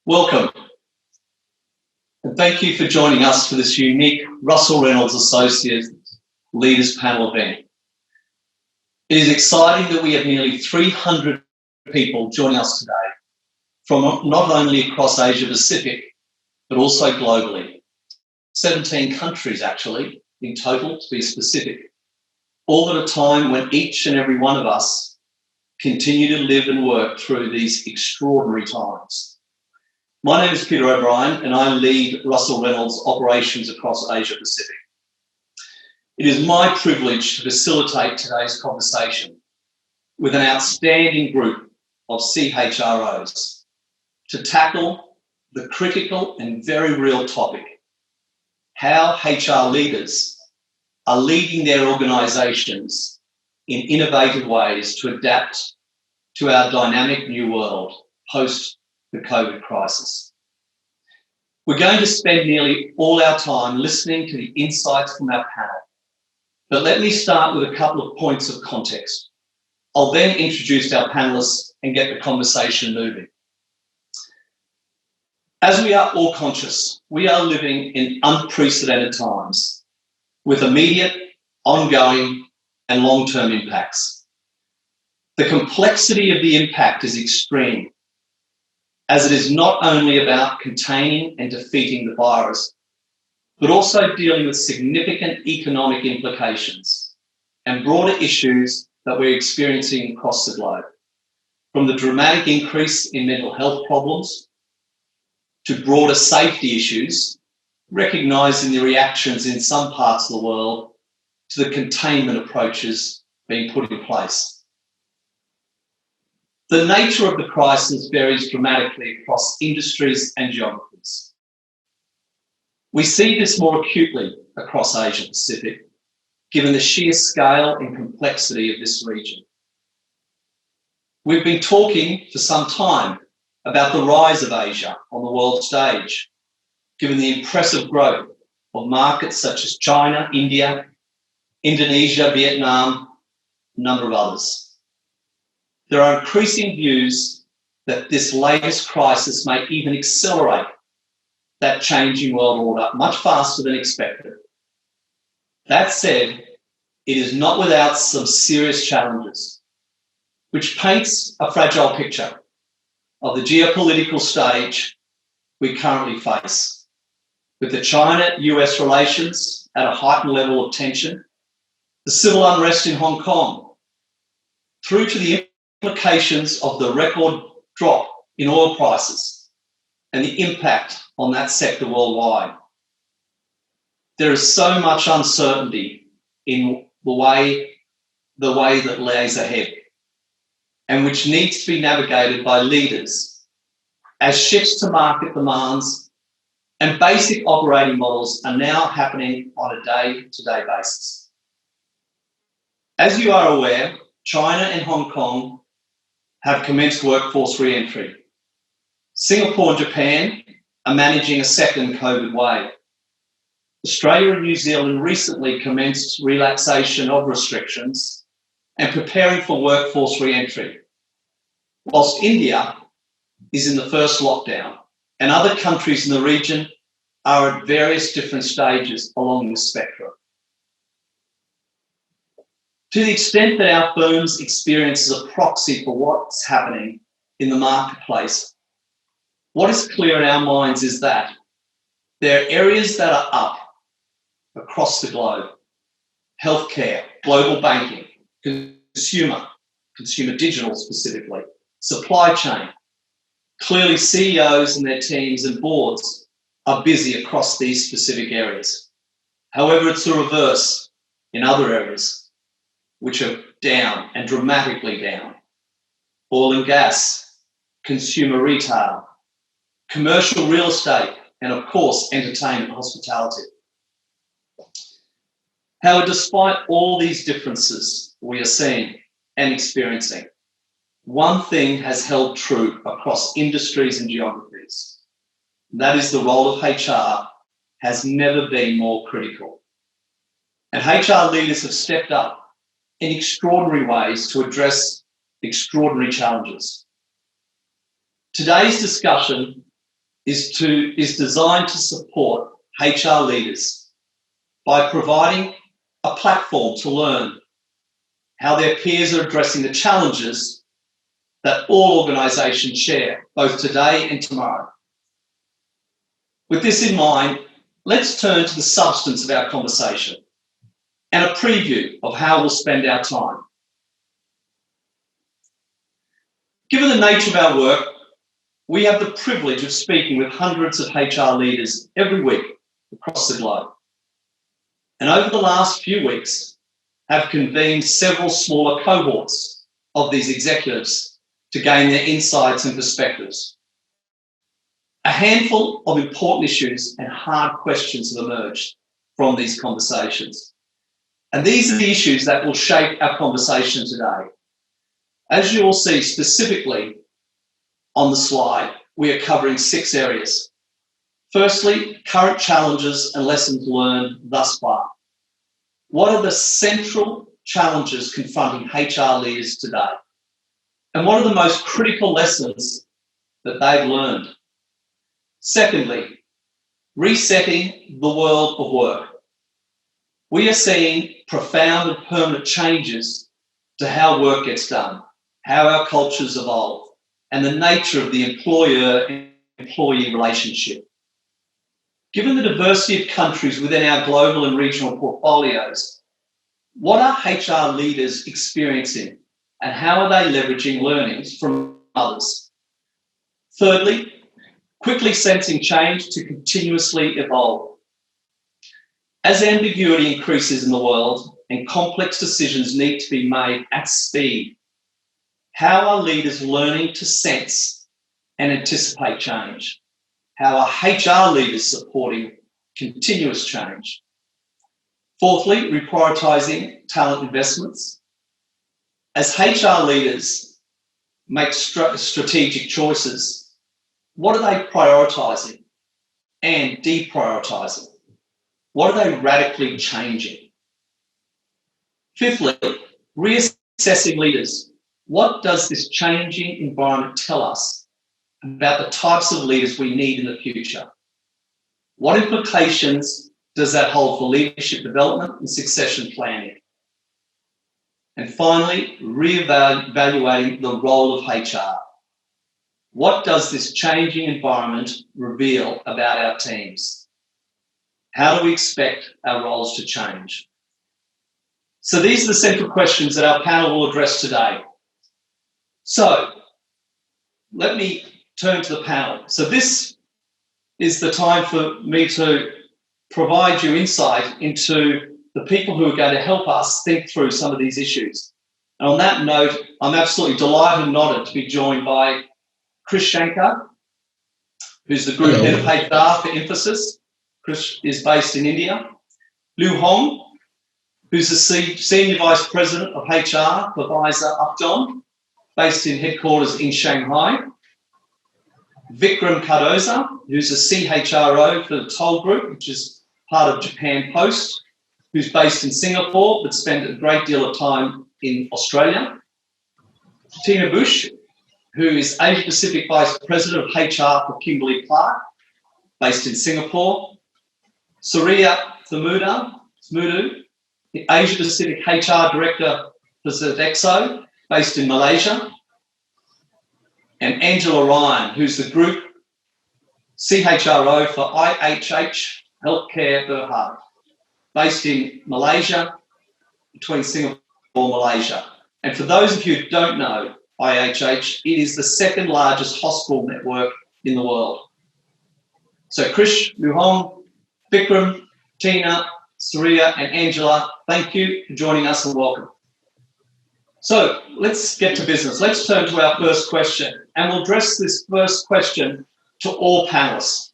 Welcome, and thank you for joining us for this unique Russell Reynolds Associates Leaders Panel event. It is exciting that we have nearly 300 people joining us today from not only across Asia Pacific, but also globally. 17 countries actually, in total to be specific, all at a time when each and every one of us continue to live and work through these extraordinary times. My name is Peter O'Brien and I lead Russell Reynolds operations across Asia Pacific. It is my privilege to facilitate today's conversation with an outstanding group of CHROs to tackle the critical and very real topic, how HR leaders are leading their organisations in innovative ways to adapt to our dynamic new world post the COVID crisis. We're going to spend nearly all our time listening to the insights from our panel, but let me start with a couple of points of context. I'll then introduce our panellists and get the conversation moving. As we are all conscious, we are living in unprecedented times with immediate, ongoing, and long-term impacts. The complexity of the impact is extreme, as it is not only about containing and defeating the virus, but also dealing with significant economic implications and broader issues that we're experiencing across the globe, from the dramatic increase in mental health problems to broader safety issues, recognising the reactions in some parts of the world to the containment approaches being put in place. The nature of the crisis varies dramatically across industries and geographies. We see this more acutely across Asia Pacific, given the sheer scale and complexity of this region. We've been talking for some time about the rise of Asia on the world stage, given the impressive growth of markets such as China, India, Indonesia, Vietnam, a number of others. There are increasing views that this latest crisis may even accelerate that changing world order much faster than expected. That said, it is not without some serious challenges, which paints a fragile picture of the geopolitical stage we currently face, with the China-US relations at a heightened level of tension, the civil unrest in Hong Kong, through to the implications of the record drop in oil prices and the impact on that sector worldwide. There is so much uncertainty in the way that lays ahead, and which needs to be navigated by leaders as shifts to market demands and basic operating models are now happening on a day-to-day basis. As you are aware, China and Hong Kong have commenced workforce re-entry. Singapore and Japan are managing a second COVID wave. Australia and New Zealand recently commenced relaxation of restrictions and preparing for workforce re-entry, whilst India is in the first lockdown and other countries in the region are at various different stages along the spectrum. To the extent that our firm's experience is a proxy for what's happening in the marketplace, what is clear in our minds is that there are areas that are up across the globe: healthcare, global banking, consumer digital specifically, supply chain. Clearly, CEOs and their teams and boards are busy across these specific areas. However, it's the reverse in other areas, which are down and dramatically down. Oil and gas, consumer retail, commercial real estate, and of course, entertainment and hospitality. However, despite all these differences we are seeing and experiencing, one thing has held true across industries and geographies. That is, the role of HR has never been more critical. And HR leaders have stepped up in extraordinary ways to address extraordinary challenges. Today's discussion is designed to support HR leaders by providing a platform to learn how their peers are addressing the challenges that all organisations share, both today and tomorrow. With this in mind, let's turn to the substance of our conversation and a preview of how we'll spend our time. Given the nature of our work, we have the privilege of speaking with hundreds of HR leaders every week across the globe. And over the last few weeks, have convened several smaller cohorts of these executives to gain their insights and perspectives. A handful of important issues and hard questions have emerged from these conversations. And these are the issues that will shape our conversation today. As you will see specifically on the slide, we are covering 6 areas. Firstly, current challenges and lessons learned thus far. What are the central challenges confronting HR leaders today? And what are the most critical lessons that they've learned? Secondly, resetting the world of work. We are seeing profound and permanent changes to how work gets done, how our cultures evolve, and the nature of the employer-employee relationship. Given the diversity of countries within our global and regional portfolios, what are HR leaders experiencing and how are they leveraging learnings from others? Thirdly, quickly sensing change to continuously evolve. As ambiguity increases in the world and complex decisions need to be made at speed, how are leaders learning to sense and anticipate change? How are HR leaders supporting continuous change? Fourthly, reprioritising talent investments. As HR leaders make strategic choices, what are they prioritising and deprioritising? What are they radically changing? Fifthly, reassessing leaders. What does this changing environment tell us about the types of leaders we need in the future? What implications does that hold for leadership development and succession planning? And finally, reevaluating the role of HR. What does this changing environment reveal about our teams? How do we expect our roles to change? So these are the central questions that our panel will address today. So let me turn to the panel. So this is the time for me to provide you insight into the people who are going to help us think through some of these issues. And on that note, I'm absolutely delighted and honoured to be joined by Krish Shankar, who's the Group Head of HR for Infosys. Krish is based in India. Liu Hong, who's the Senior Vice President of HR for Pfizer Upjohn, based in headquarters in Shanghai. Vikram Cardozo, who's a CHRO for the Toll Group, which is part of Japan Post, who's based in Singapore but spent a great deal of time in Australia. Busch, who is Asia Pacific Vice President of HR for Kimberly, based in Singapore. Soorya Themudu, the Asia Pacific HR Director for Sodexo, based in Malaysia. And Angela Ryan, who's the Group CHRO for IHH Healthcare Berhad, based in Malaysia, between Singapore and Malaysia. And for those of you who don't know IHH, it is the second largest hospital network in the world. So Krish, Liu Hong, Vikram, Tina, Soorya and Angela, thank you for joining us and welcome. So let's get to business. Let's turn to our first question, and we'll address this first question to all panelists.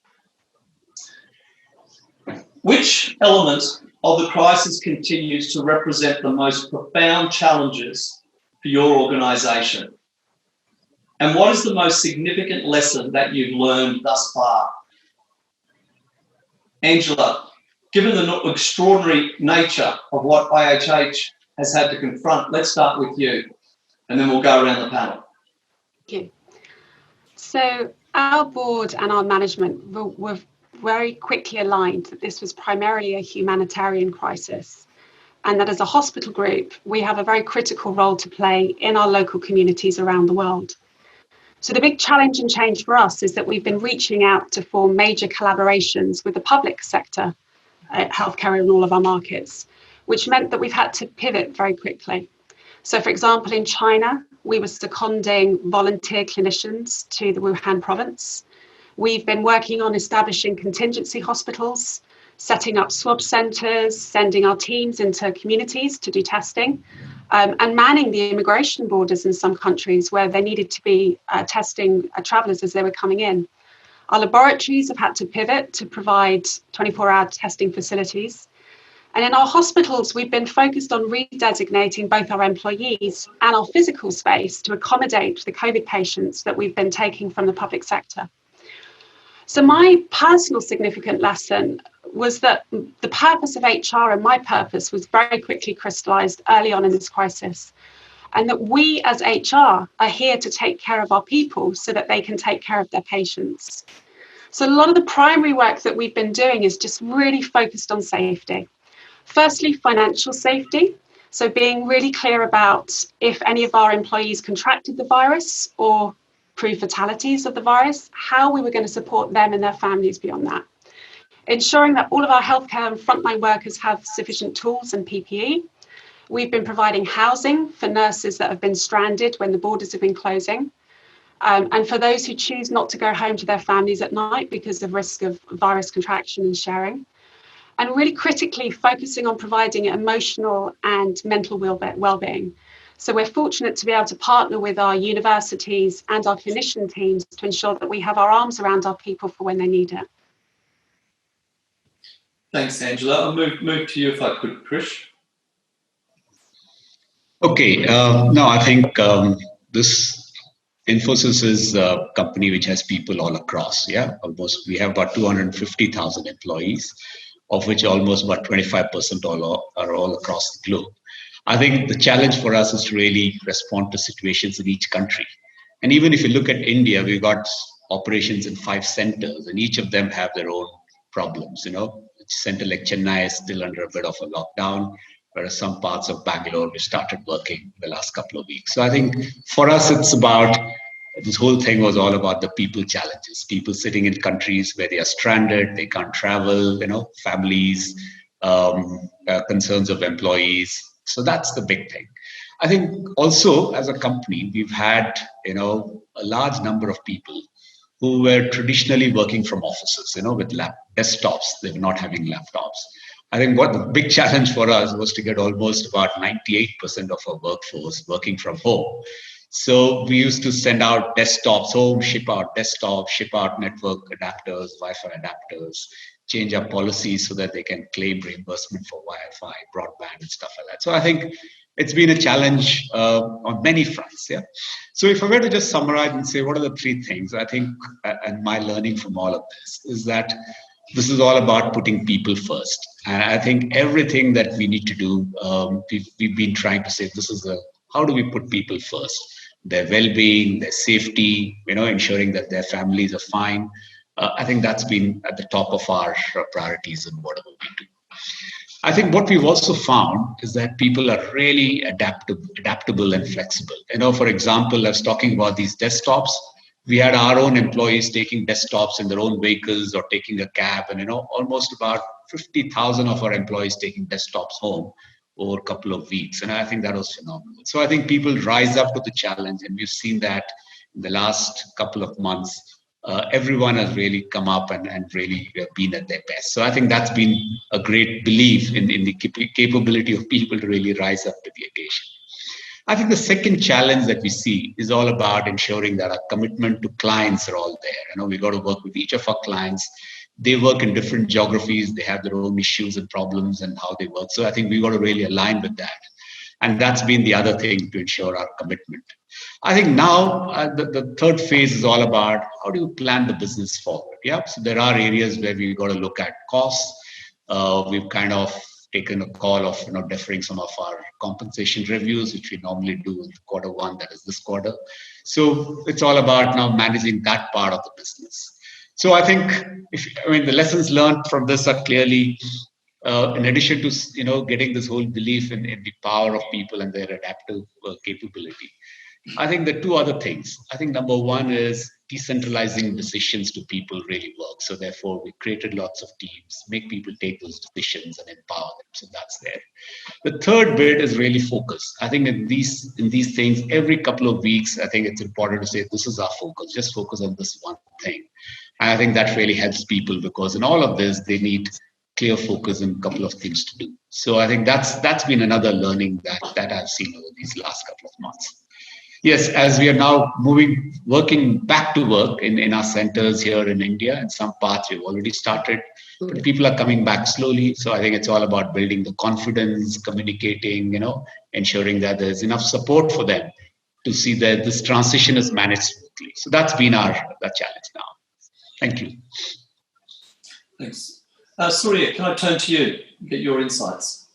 Which element of the crisis continues to represent the most profound challenges for your organisation? And what is the most significant lesson that you've learned thus far? Angela, given the extraordinary nature of what IHH has had to confront, let's start with you, and then we'll go around the panel. Okay. So Our board and our management were very quickly aligned that this was primarily a humanitarian crisis, and that as a hospital group, we have a very critical role to play in our local communities around the world. So the big challenge and change for us is that we've been reaching out to form major collaborations with the public sector, healthcare in all of our markets, which meant that we've had to pivot very quickly. So for example, in China, we were seconding volunteer clinicians to the Wuhan province. We've been working on establishing contingency hospitals, setting up swab centres, sending our teams into communities to do testing, and manning the immigration borders in some countries where they needed to be testing travellers as they were coming in. Our laboratories have had to pivot to provide 24-hour testing facilities. And in our hospitals, we've been focused on redesignating both our employees and our physical space to accommodate the COVID patients that we've been taking from the public sector. So my personal significant lesson was that the purpose of HR and my purpose was very quickly crystallized early on in this crisis. And that we as HR are here to take care of our people so that they can take care of their patients. So a lot of the primary work that we've been doing is just really focused on safety. Firstly, financial safety. So being really clear about if any of our employees contracted the virus or proved fatalities of the virus, how we were going to support them and their families beyond that. Ensuring that all of our healthcare and frontline workers have sufficient tools and PPE. We've been providing housing for nurses that have been stranded when the borders have been closing. And for those who choose not to go home to their families at night because of risk of virus contraction and sharing. And really critically focusing on providing emotional and mental well-being. So we're fortunate to be able to partner with our universities and our clinician teams to ensure that we have our arms around our people for when they need it. Thanks, Angela. I'll move to you if I could, Krish. Okay, no, I think this Infosys is a company which has people all across, almost, we have about 250,000 employees, of which almost about 25% are all across the globe. I think the challenge for us is to really respond to situations in each country. And even if you look at India, we've got operations in 5 centers, and each of them have their own problems. A center like Chennai is still under a bit of a lockdown, whereas some parts of Bangalore, we started working the last couple of weeks. So I think for us, it's about, this whole thing was all about the people challenges, people sitting in countries where they are stranded, they can't travel, families, concerns of employees. So that's the big thing. I think also as a company, we've had, a large number of people who were traditionally working from offices, with desktops, they were not having laptops. I think what the big challenge for us was to get almost about 98% of our workforce working from home. So we used to send out desktops home, ship out desktops, ship out network adapters, Wi-Fi adapters, change our policies so that they can claim reimbursement for Wi-Fi, broadband, and stuff like that. So I think it's been a challenge on many fronts. So if I were to just summarize and say, what are the 3 things? I think, and my learning from all of this is that this is all about putting people first. And I think everything that we need to do, we've been trying to say, how do we put people first? Their well-being, their safety, ensuring that their families are fine. I think that's been at the top of our priorities in whatever we do. I think what we've also found is that people are really adaptable and flexible. For example, I was talking about these desktops. We had our own employees taking desktops in their own vehicles or taking a cab, and almost about 50,000 of our employees taking desktops home over a couple of weeks. And I think that was phenomenal. So I think people rise up to the challenge, and we've seen that in the last couple of months. Everyone has really come up and really been at their best. So I think that's been a great belief in the capability of people to really rise up to the occasion. I think the second challenge that we see is all about ensuring that our commitment to clients are all there. We've got to work with each of our clients. They work in different geographies. They have their own issues and problems and how they work. So I think we've got to really align with that. And that's been the other thing to ensure our commitment. I think now the third phase is all about how do you plan the business forward? So there are areas where we've got to look at costs. We've kind of taken a call of deferring some of our compensation reviews, which we normally do in quarter one, that is this quarter. So it's all about now managing that part of the business. So I think the lessons learned from this are clearly, in addition to getting this whole belief in the power of people and their adaptive capability. I think the two other things. I think number one is decentralizing decisions to people really work. So therefore, we created lots of teams, make people take those decisions and empower them. So that's there. The third bit is really focus. I think in these things, every couple of weeks, I think it's important to say this is our focus. Just focus on this one thing. And I think that really helps people, because in all of this, they need clear focus and a couple of things to do. So I think that's been another learning that I've seen over these last couple of months. Yes, as we are now working back to work in our centers here in India, in some parts we've already started, but people are coming back slowly. So I think it's all about building the confidence, communicating, ensuring that there's enough support for them to see that this transition is managed smoothly. So that's been our challenge now. Thank you. Thanks. Soorya, can I turn to you and get your insights?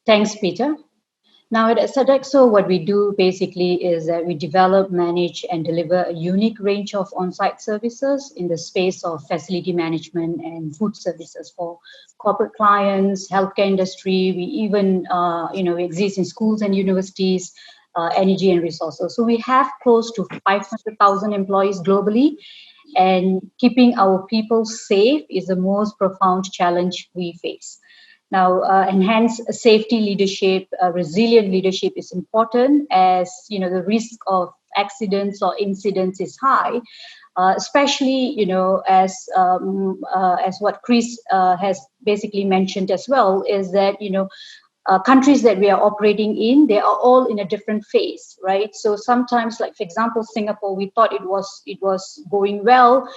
Thanks, Peter. Now at Sodexo, what we do basically is that we develop, manage, and deliver a unique range of on-site services in the space of facility management and food services for corporate clients, healthcare industry. We even, we exist in schools and universities, energy and resources. So we have close to 500,000 employees globally, and keeping our people safe is the most profound challenge we face. Now, enhanced safety leadership, resilient leadership is important, as the risk of accidents or incidents is high, especially as what Krish has basically mentioned as well, is that countries that we are operating in, they are all in a different phase, right? So sometimes, like for example, Singapore, we thought it was going well.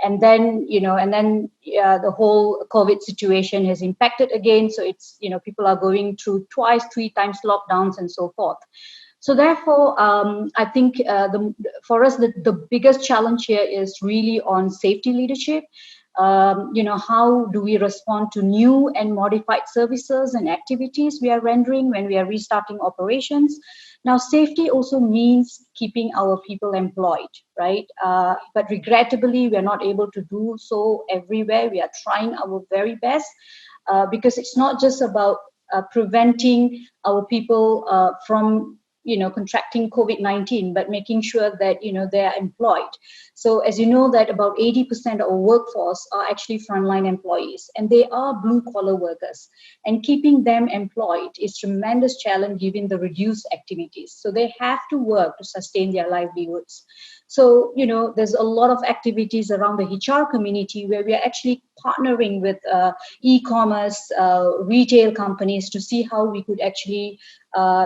And then, the whole COVID situation has impacted again. So it's, people are going through 3 times lockdowns and so forth. So therefore, I think for us, the biggest challenge here is really on safety leadership. How do we respond to new and modified services and activities we are rendering when we are restarting operations? Now, safety also means keeping our people employed, right? But regrettably, we are not able to do so everywhere. We are trying our very best because it's not just about preventing our people from contracting COVID-19, but making sure that, they are employed. So as you know that about 80% of our workforce are actually frontline employees, and they are blue collar workers, and keeping them employed is tremendous challenge given the reduced activities. So they have to work to sustain their livelihoods. So, there's a lot of activities around the HR community where we are actually partnering with e-commerce, retail companies to see how we could actually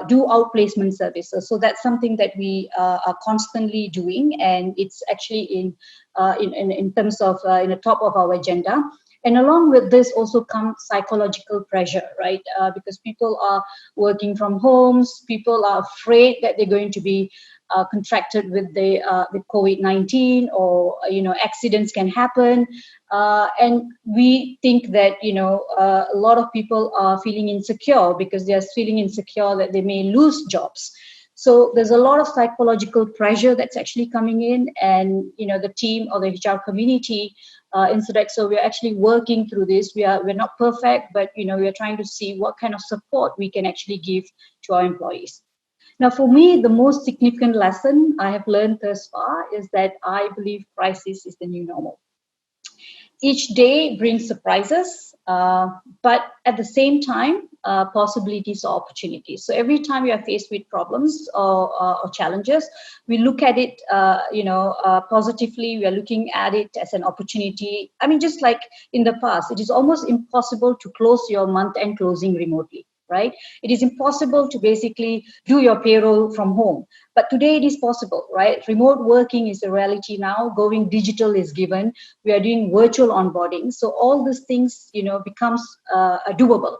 do outplacement services. So that's something that we are constantly doing, and it's actually in terms of in the top of our agenda. And along with this also comes psychological pressure, right? Because people are working from homes, people are afraid that they're going to be contracted with COVID-19, or accidents can happen, and we think that a lot of people are feeling insecure because they are feeling insecure that they may lose jobs. So there's a lot of psychological pressure that's actually coming in, and the team or the HR community in Sodexo, we're actually working through this. We're not perfect, but we're trying to see what kind of support we can actually give to our employees. Now, for me, the most significant lesson I have learned thus far is that I believe crisis is the new normal. Each day brings surprises, but at the same time, possibilities or opportunities. So every time we are faced with problems or challenges, we look at it, positively. We are looking at it as an opportunity. I mean, just like in the past, it is almost impossible to close your month-end closing remotely. Right? It is impossible to basically do your payroll from home. But today it is possible, right? Remote working is a reality now. Going digital is given. We are doing virtual onboarding. So all these things, becomes doable.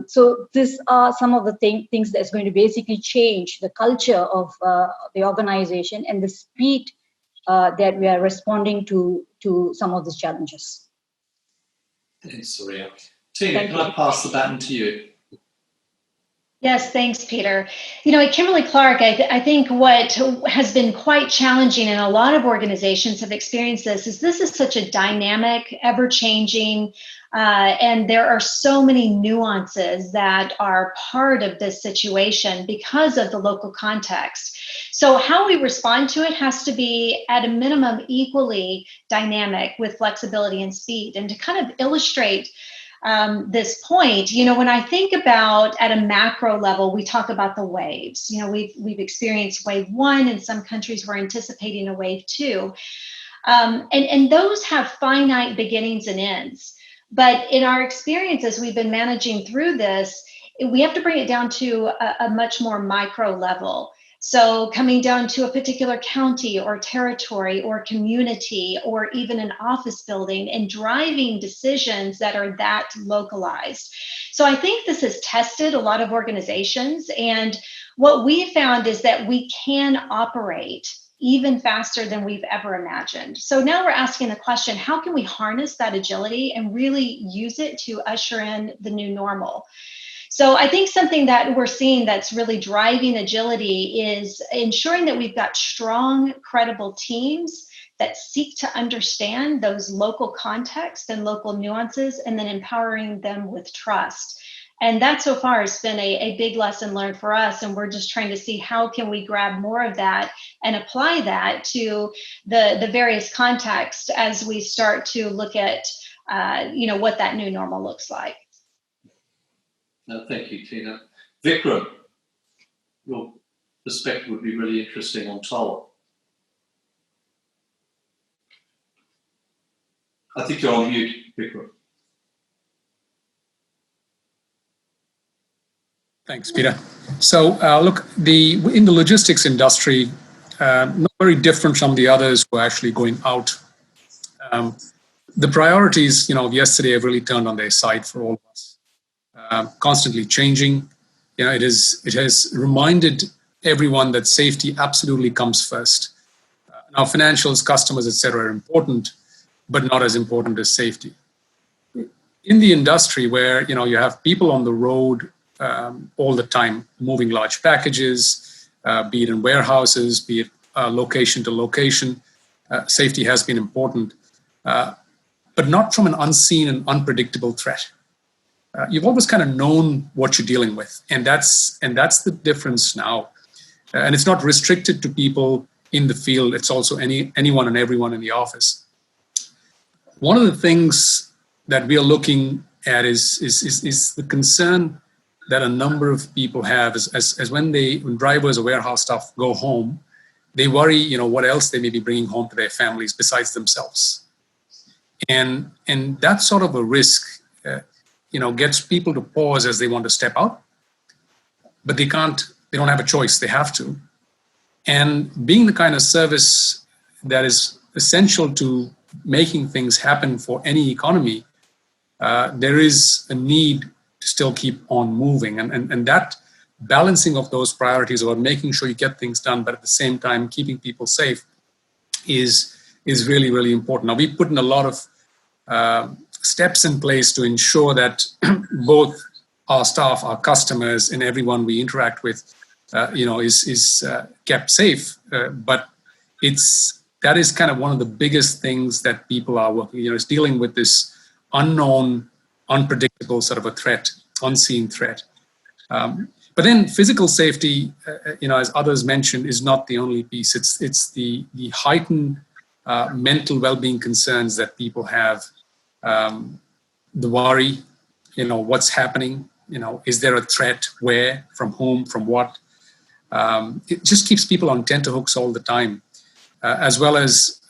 So these are some of the things that's going to basically change the culture of the organization and the speed that we are responding to some of these challenges. Thanks, Soorya. Tina, can I pass the baton to you? Yes, thanks, Peter. You know, at Kimberly-Clark, I think what has been quite challenging, and a lot of organizations have experienced this is such a dynamic, ever-changing, and there are so many nuances that are part of this situation because of the local context. So how we respond to it has to be, at a minimum, equally dynamic with flexibility and speed. And to kind of illustrate this point, you know, when I think about at a macro level, we talk about the waves. You know, we've experienced wave 1, in some countries we're anticipating a wave 2. And those have finite beginnings and ends. But in our experience, as we've been managing through this, we have to bring it down to a much more micro level. So coming down to a particular county or territory or community or even an office building, and driving decisions that are that localized. So I think this has tested a lot of organizations, and what we found is that we can operate even faster than we've ever imagined. So now we're asking the question, how can we harness that agility and really use it to usher in the new normal? So I think something that we're seeing that's really driving agility is ensuring that we've got strong, credible teams that seek to understand those local contexts and local nuances, and then empowering them with trust. And that so far has been a big lesson learned for us. And we're just trying to see how can we grab more of that and apply that to the various contexts as we start to look at you know, what that new normal looks like. Thank you, Tina. Vikram, your perspective would be really interesting on toll. I think you're on mute, Vikram. Thanks, Peter. So look, in the logistics industry, not very different from the others who are actually going out. The priorities, you know, of yesterday have really turned on their side for all of us. Constantly changing. You know, it has reminded everyone that safety absolutely comes first. Now, financials, customers, etc., are important, but not as important as safety. In the industry where, you know, you have people on the road all the time, moving large packages, be it in warehouses, be it location to location, safety has been important, but not from an unseen and unpredictable threat. You've always kind of known what you're dealing with, and that's the difference now. And it's not restricted to people in the field; it's also anyone and everyone in the office. One of the things that we are looking at is the concern that a number of people have as when drivers or warehouse staff go home, they worry, you know, what else they may be bringing home to their families besides themselves, and that's sort of a risk. You know, gets people to pause as they want to step out, but they don't have a choice, they have to. And being the kind of service that is essential to making things happen for any economy, there is a need to still keep on moving. And that balancing of those priorities about making sure you get things done, but at the same time keeping people safe is really, really important. Now, we put in a lot of steps in place to ensure that both our staff, our customers, and everyone we interact with, you know, is kept safe. But that is kind of one of the biggest things that people are working. You know, is dealing with this unknown, unpredictable sort of a threat, unseen threat. But then physical safety, you know, as others mentioned, is not the only piece. It's the heightened mental well-being concerns that people have. The worry, you know, what's happening, you know, is there a threat, where, from whom, from what? It just keeps people on tenterhooks all the time, as well as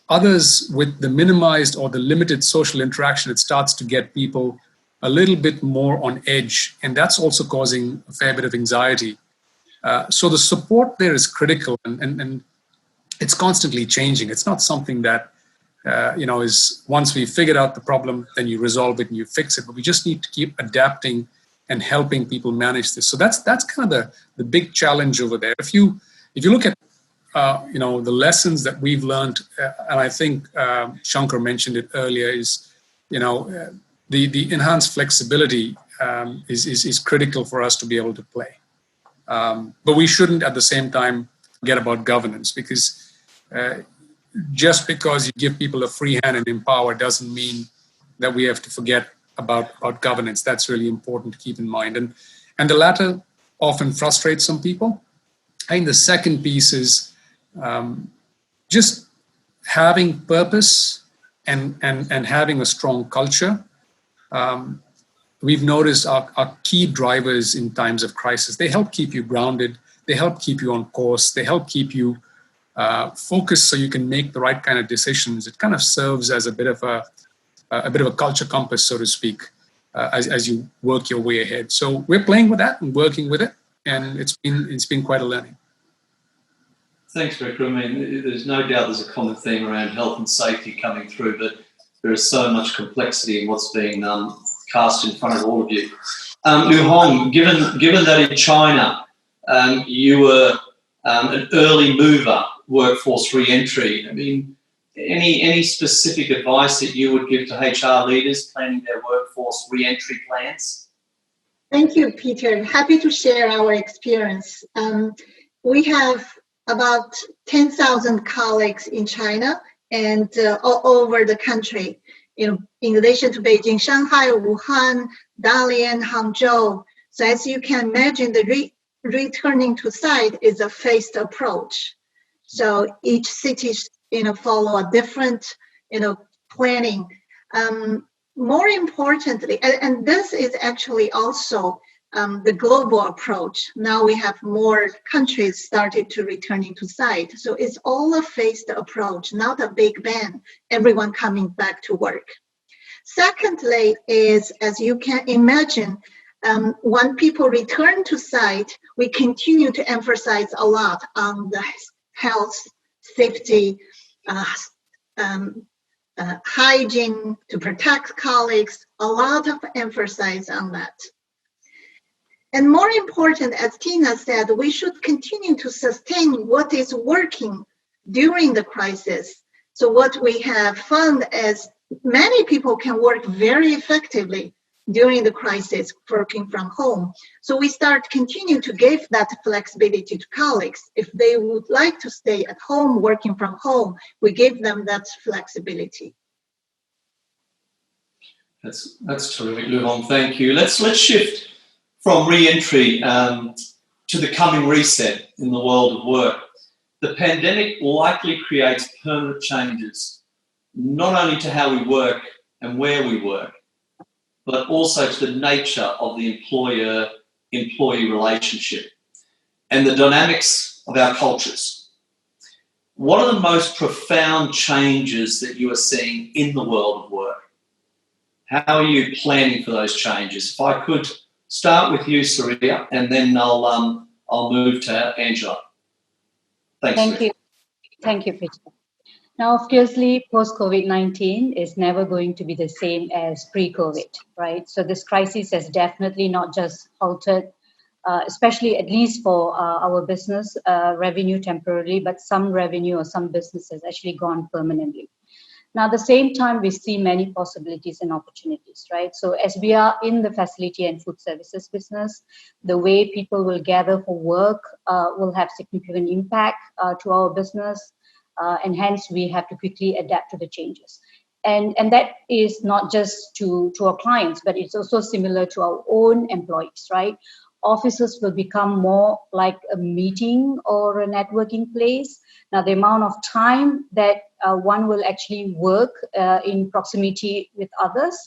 others with the minimized or the limited social interaction. It starts to get people a little bit more on edge, and that's also causing a fair bit of anxiety. So the support there is critical, and it's constantly changing. It's not something that you know, is once we figured out the problem, then you resolve it and you fix it. But we just need to keep adapting and helping people manage this. So that's kind of the big challenge over there. If you look at you know, the lessons that we've learned, and I think Shankar mentioned it earlier, is the enhanced flexibility is critical for us to be able to play. But we shouldn't at the same time forget about governance, because just because you give people a free hand and empower doesn't mean that we have to forget about governance. That's really important to keep in mind. And the latter often frustrates some people. I think the second piece is just having purpose and having a strong culture. We've noticed our key drivers in times of crisis. They help keep you grounded. They help keep you on course. They help keep you focused so you can make the right kind of decisions. It kind of serves as a bit of a culture compass, so to speak, as you work your way ahead. So we're playing with that and working with it, and it's been quite a learning. Thanks, Vikram. I mean, there's no doubt there's a common theme around health and safety coming through, but there is so much complexity in what's being cast in front of all of you. Liu Hong, given that in China you were an early mover, workforce re-entry, I mean, any specific advice that you would give to HR leaders planning their workforce re-entry plans? Thank you, Peter. Happy to share our experience. We have about 10,000 colleagues in China and all over the country. In addition to Beijing, Shanghai, Wuhan, Dalian, Hangzhou. So as you can imagine, the returning to site is a phased approach. So each city, follow a different, planning. More importantly, and this is actually also the global approach. Now we have more countries started to returning to site. So it's all a phased approach, not a big bang, everyone coming back to work. Secondly is, as you can imagine, when people return to site, we continue to emphasize a lot on the health, safety, hygiene to protect colleagues, a lot of emphasis on that. And more important, as Tina said, we should continue to sustain what is working during the crisis. So what we have found is many people can work very effectively during the crisis, working from home. So we continue to give that flexibility to colleagues. If they would like to stay at home, working from home, we give them that flexibility. That's terrific, Liu Hong. Thank you. Let's shift from re-entry to the coming reset in the world of work. The pandemic likely creates permanent changes, not only to how we work and where we work, but also to the nature of the employer-employee relationship and the dynamics of our cultures. What are the most profound changes that you are seeing in the world of work? How are you planning for those changes? If I could start with you, Soorya, and then I'll move to Angela. Thank you. Thank you, Peter. Now, obviously, post-COVID-19 is never going to be the same as pre-COVID, right? So this crisis has definitely not just halted, especially at least for our business revenue temporarily, but some revenue or some business has actually gone permanently. Now, at the same time, we see many possibilities and opportunities, right? So as we are in the facility and food services business, the way people will gather for work will have significant impact to our business. And hence we have to quickly adapt to the changes. And that is not just to our clients, but it's also similar to our own employees, right? Offices will become more like a meeting or a networking place. Now, the amount of time that one will actually work in proximity with others,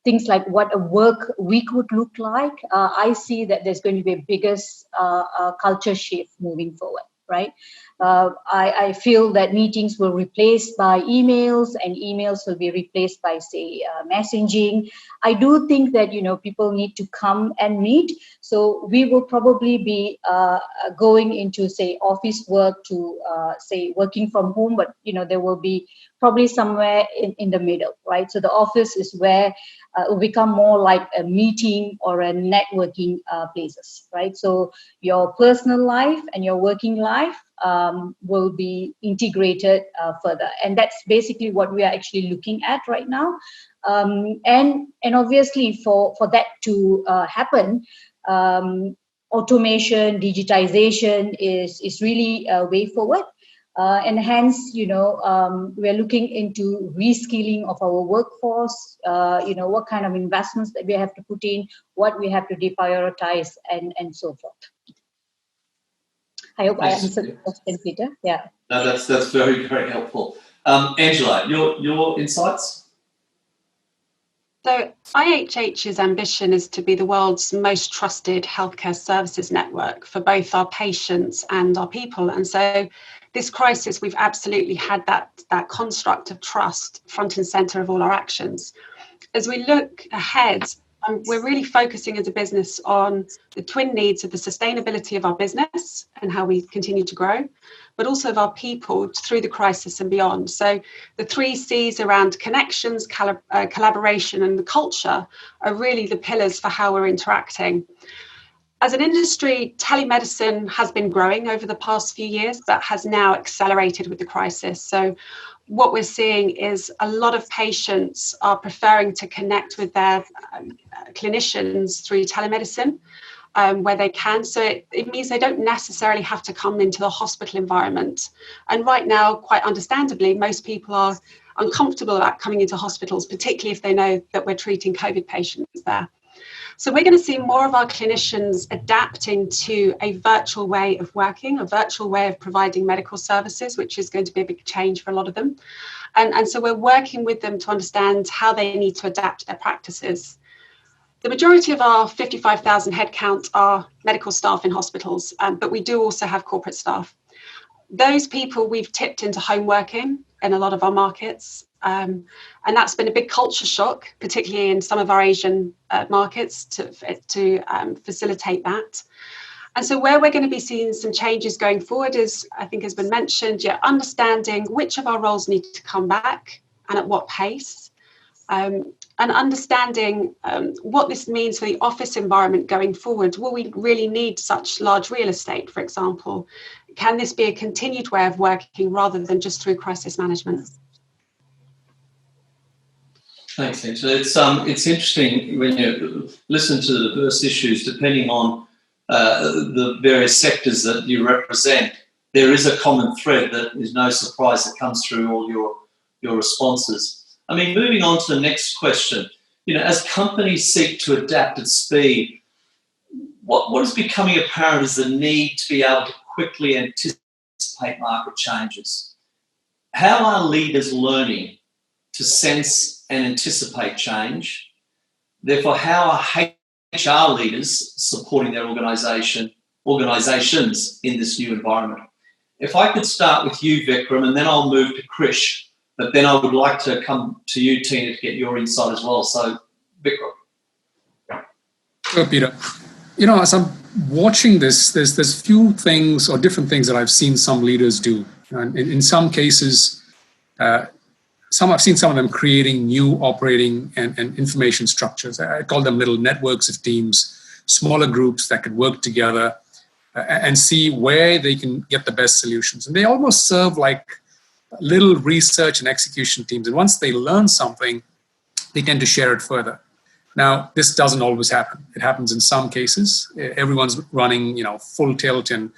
things like what a work week would look like, I see that there's going to be a biggest culture shift moving forward, right? I feel that meetings will be replaced by emails, and emails will be replaced by, say, messaging. I do think that, people need to come and meet. So we will probably be going into, say, office work to, say, working from home, but, there will be probably somewhere in the middle, right? So the office is where it will become more like a meeting or a networking places, right? So your personal life and your working life will be integrated further. And that's basically what we are actually looking at right now. And obviously for that to happen, automation, digitization is really a way forward. And hence, we're looking into reskilling of our workforce, what kind of investments that we have to put in, what we have to deprioritize, and so forth. I hope I answered the question, Peter. Yeah. No, that's very, very helpful. Angela, your insights? So IHH's ambition is to be the world's most trusted healthcare services network for both our patients and our people. And so this crisis, we've absolutely had that construct of trust front and center of all our actions. As we look ahead, we're really focusing as a business on the twin needs of the sustainability of our business and how we continue to grow, but also of our people through the crisis and beyond. So the 3 C's around connections, collaboration, and the culture are really the pillars for how we're interacting. As an industry, telemedicine has been growing over the past few years, but has now accelerated with the crisis. So what we're seeing is a lot of patients are preferring to connect with their clinicians through telemedicine where they can. So it means they don't necessarily have to come into the hospital environment. And right now, quite understandably, most people are uncomfortable about coming into hospitals, particularly if they know that we're treating COVID patients there. So we're going to see more of our clinicians adapting to a virtual way of working, a virtual way of providing medical services, which is going to be a big change for a lot of them. And so we're working with them to understand how they need to adapt their practices. The majority of our 55,000 headcount are medical staff in hospitals, but we do also have corporate staff. Those people we've tipped into home working in a lot of our markets. And that's been a big culture shock, particularly in some of our Asian markets to facilitate that. And so where we're going to be seeing some changes going forward is, I think has been mentioned, understanding which of our roles need to come back and at what pace, and understanding what this means for the office environment going forward. Will we really need such large real estate, for example? Can this be a continued way of working rather than just through crisis management? Thanks, Angela. It's interesting when you listen to the diverse issues, depending on the various sectors that you represent, there is a common thread that is no surprise that comes through all your responses. I mean, moving on to the next question, as companies seek to adapt at speed, what is becoming apparent is the need to be able to quickly anticipate market changes. How are leaders learning to sense and anticipate change? Therefore, how are HR leaders supporting their organisations in this new environment? If I could start with you, Vikram, and then I'll move to Krish, but then I would like to come to you, Tina, to get your insight as well. So, Vikram. Sure, Peter. As I'm watching this, there's few things or different things that I've seen some leaders do. And in some cases, I've seen some of them creating new operating and information structures. I call them little networks of teams, smaller groups that could work together and see where they can get the best solutions. And they almost serve like little research and execution teams. And once they learn something, they tend to share it further. Now, this doesn't always happen. It happens in some cases. Everyone's running, full tilt and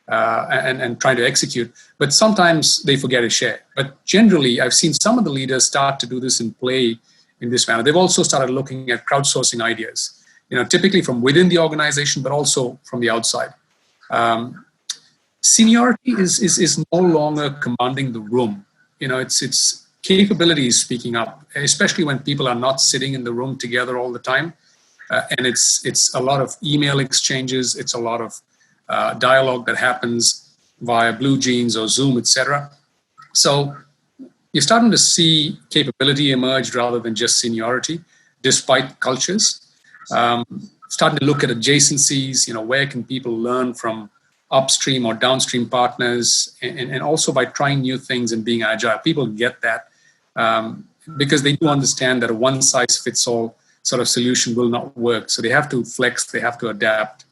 trying to execute. But sometimes they forget to share. But generally, I've seen some of the leaders start to do this in play in this manner. They've also started looking at crowdsourcing ideas, typically from within the organization, but also from the outside. Seniority is no longer commanding the room. It's capability is speaking up, especially when people are not sitting in the room together all the time. And it's a lot of email exchanges. It's a lot of dialogue that happens via Blue Jeans or Zoom, etc. So you're starting to see capability emerge rather than just seniority, despite cultures. Starting to look at adjacencies, where can people learn from upstream or downstream partners, and also by trying new things and being agile. People get that because they do understand that a one-size-fits-all sort of solution will not work. So they have to flex, they have to adapt.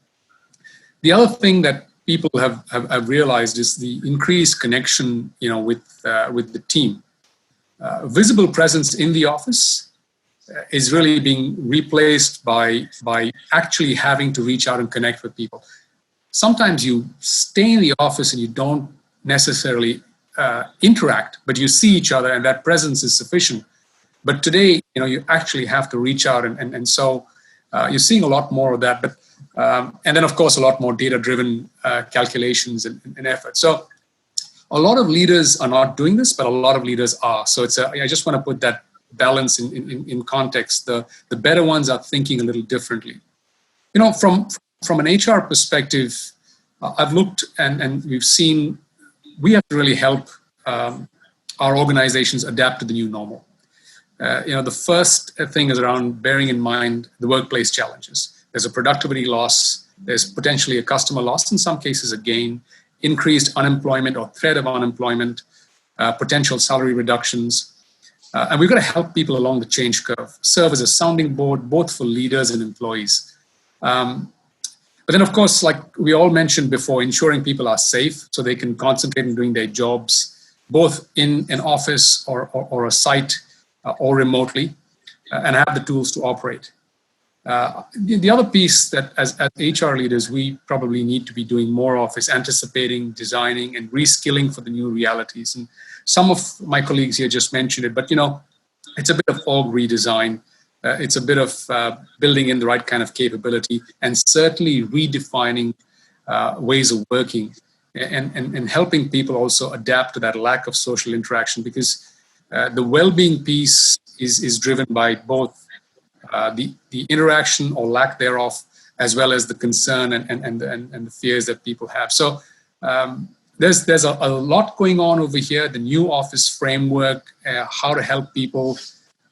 The other thing that people have realized is the increased connection, with the team. Visible presence in the office is really being replaced by actually having to reach out and connect with people. Sometimes you stay in the office and you don't necessarily interact, but you see each other and that presence is sufficient. But today, you actually have to reach out, and so you're seeing a lot more of that. But and then, of course, a lot more data-driven calculations and effort. So a lot of leaders are not doing this, but a lot of leaders are. So I just want to put that balance in context. The better ones are thinking a little differently. From an HR perspective, I've looked and we've seen we have to really help our organizations adapt to the new normal. The first thing is around bearing in mind the workplace challenges. There's a productivity loss. There's potentially a customer loss, in some cases a gain, increased unemployment or threat of unemployment, potential salary reductions. And we've got to help people along the change curve, serve as a sounding board, both for leaders and employees. But then, of course, like we all mentioned before, ensuring people are safe so they can concentrate on doing their jobs, both in an office or a site or remotely, and have the tools to operate. The other piece that as HR leaders, we probably need to be doing more of is anticipating, designing, and reskilling for the new realities. And some of my colleagues here just mentioned it, but it's a bit of org redesign. It's a bit of building in the right kind of capability, and certainly redefining ways of working and helping people also adapt to that lack of social interaction, because the well-being piece is driven by both the interaction or lack thereof, as well as the concern and the fears that people have. So there's a lot going on over here. The new office framework, how to help people,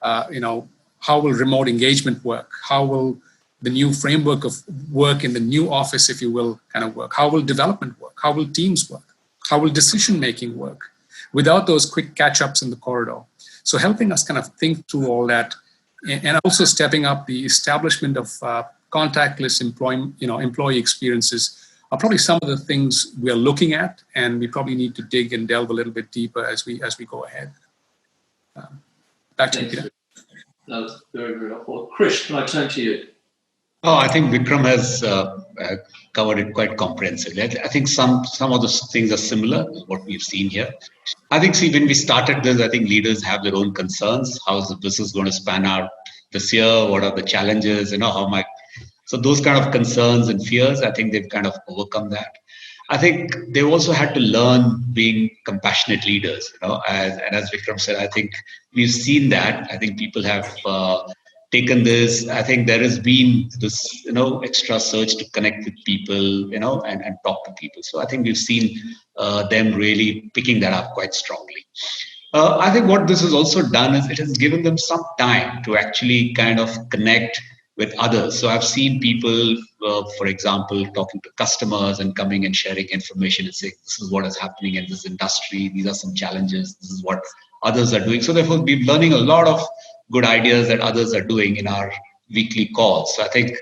how will remote engagement work? How will the new framework of work in the new office, if you will, kind of work? How will development work? How will teams work? How will decision-making work without those quick catch-ups in the corridor? So helping us kind of think through all that, and also stepping up the establishment of contactless employee experiences are probably some of the things we are looking at, and we probably need to dig and delve a little bit deeper as we go ahead. Back to you, Peter. That was very, very helpful. Krish, can I turn to you? Oh, I think Vikram has covered it quite comprehensively. I think some of the things are similar to what we've seen here. I think, when we started this, I think leaders have their own concerns. How is the business going to span out this year? What are the challenges? So those kind of concerns and fears, I think they've kind of overcome that. I think they also had to learn being compassionate leaders, as Vikram said, I think we've seen that. I think people have taken this. I think there has been this, extra search to connect with people, and talk to people. So I think we've seen them really picking that up quite strongly. I think what this has also done is it has given them some time to actually kind of connect with others. So I've seen people, for example, talking to customers and coming and sharing information and saying, this is what is happening in this industry. These are some challenges. This is what others are doing. So therefore, we're learning a lot of good ideas that others are doing in our weekly calls. So I think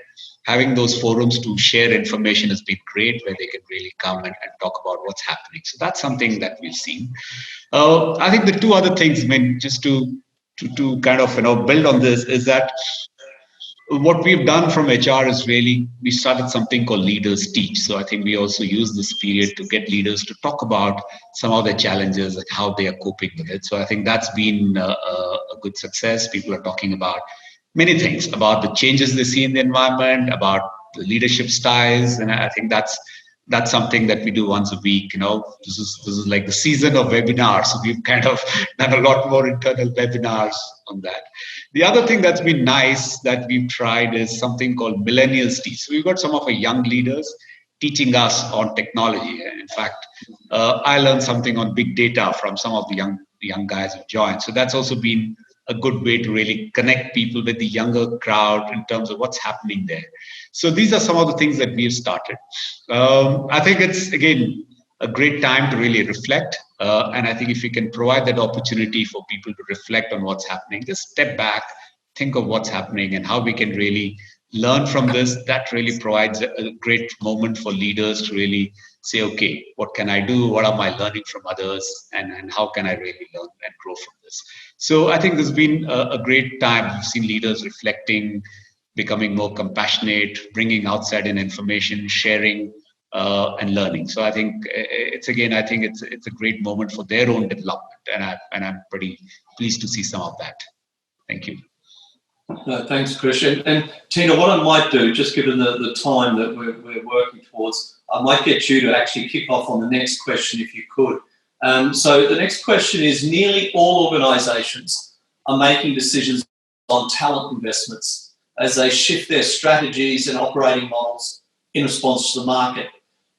having those forums to share information has been great, where they can really come and talk about what's happening. So that's something that we've seen. I think the two other things, just to kind of build on this, is that what we've done from HR is really, we started something called Leaders Teach. So I think we also use this period to get leaders to talk about some of the challenges and how they are coping with it. So I think that's been a good success. People are talking about many things, about the changes they see in the environment, about the leadership styles. And I think that's something that we do once a week. This is like the season of webinars. So we've kind of done a lot more internal webinars on that. The other thing that's been nice that we've tried is something called Millennials Teach. So we've got some of our young leaders teaching us on technology. And in fact, I learned something on big data from some of the young guys who joined. So that's also been a good way to really connect people with the younger crowd in terms of what's happening there. So these are some of the things that we've started. I think it's, again, a great time to really reflect. And I think if we can provide that opportunity for people to reflect on what's happening, just step back, think of what's happening and how we can really learn from this, that really provides a great moment for leaders to really say, okay, what can I do? What am I learning from others? And how can I really learn and grow from this? So I think this has been a great time. We've seen leaders reflecting, becoming more compassionate, bringing outside in information, sharing, and learning. So I think it's a great moment for their own development, and I'm pretty pleased to see some of that. Thank you. No, thanks, Krish. And Tina, what I might do, just given the time that we're working towards, I might get you to actually kick off on the next question if you could. So the next question is, nearly all organisations are making decisions on talent investments as they shift their strategies and operating models in response to the market.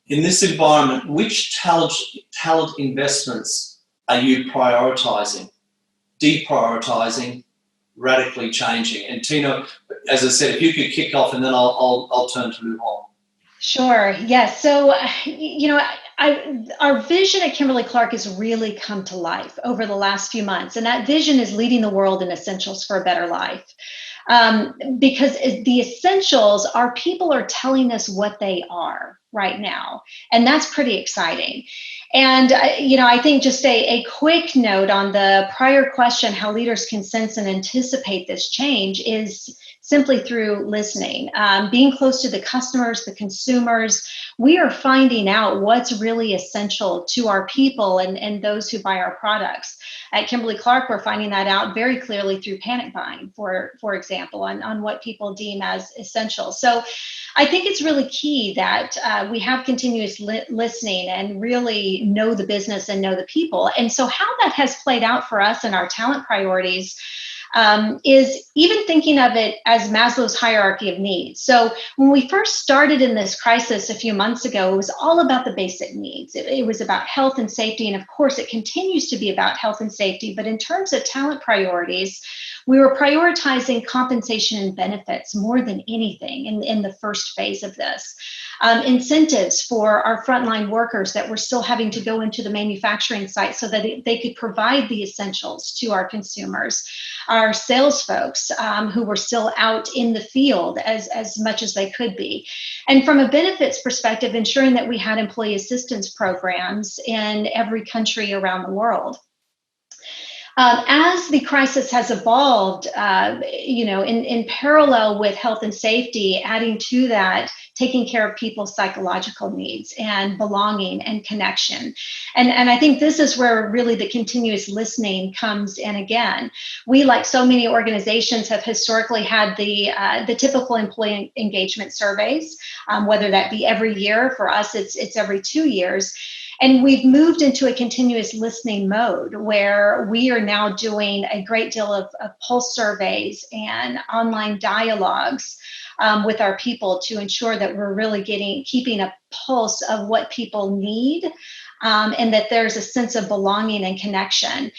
In this environment, which talent investments are you prioritising, deprioritising, radically changing? And Tina, as I said, if you could kick off, and then I'll turn to Lu Hong. Sure. Yes. So, our vision at Kimberly Clark has really come to life over the last few months, and that vision is leading the world in essentials for a better life. Because the essentials, our people are telling us what they are right now, and that's pretty exciting. And I think just a quick note on the prior question, how leaders can sense and anticipate this change, is simply through listening, being close to the customers, the consumers. We are finding out what's really essential to our people and those who buy our products. At Kimberly Clark, we're finding that out very clearly through panic buying, for example, on what people deem as essential. So I think it's really key that we have continuous listening and really know the business and know the people. And so how that has played out for us in our talent priorities is even thinking of it as Maslow's hierarchy of needs. So when we first started in this crisis a few months ago, it was all about the basic needs. It was about health and safety. And of course, it continues to be about health and safety. But in terms of talent priorities, we were prioritizing compensation and benefits more than anything in the first phase of this. Incentives for our frontline workers that were still having to go into the manufacturing site so that they could provide the essentials to our consumers. Our sales folks who were still out in the field as much as they could be. And from a benefits perspective, ensuring that we had employee assistance programs in every country around the world. As the crisis has evolved, in parallel with health and safety, adding to that, taking care of people's psychological needs and belonging and connection. And I think this is where really the continuous listening comes in again. We, like so many organizations, have historically had the typical employee engagement surveys, whether that be every year. For us, it's every 2 years. And we've moved into a continuous listening mode where we are now doing a great deal of pulse surveys and online dialogues with our people to ensure that we're really keeping a pulse of what people need and that there's a sense of belonging and connection.